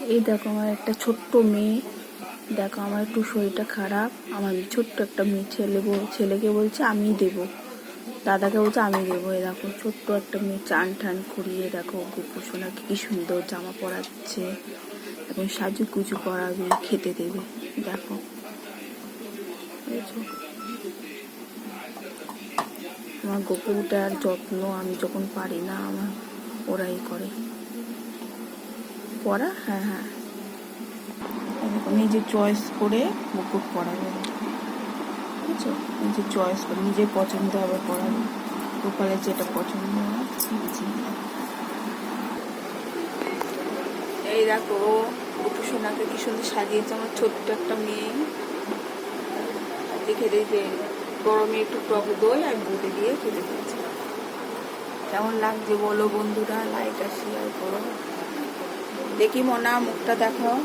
এই দেখো আমার একটা ছোট্ট মেয়ে, দেখো আমার একটু শরীরটা খারাপ, আমার ছোট্ট একটা মেয়ে ছেলেকে বলছে আমি দেবো, দাদাকে বলছে আমি দেবো। এই দেখো ছোট্ট একটা মেয়ে চান টান করিয়ে, দেখো গোপুসোনাকে কি সুন্দর জামা পরাচ্ছে, এখন সাজুগুজু করাবে, খেতে দেবে। দেখো আমার গোপুটার যত্ন আমি যখন পারি না, আমার ওরাই করে। পড়া, হ্যাঁ হ্যাঁ, নিজে চয়েস করে মুকুট পরাবে, বুঝছো? নিজে চয়েস করে, নিজের পছন্দ হবে পরাবে, গোপালের যেটা পছন্দ হয়। এই দেখো গোপু সোনাকে কি সুন্দর সাজিয়েছে আমার ছোট্ট একটা মেয়ে। দেখে দেখে গরমে একটু টক দই আর বুটে দিয়ে খেতে দিয়েছে। কেমন লাগছে বলো বন্ধুরা, লাইক আর শেয়ার করো। দেখি মোনা মুখটা দেখাও।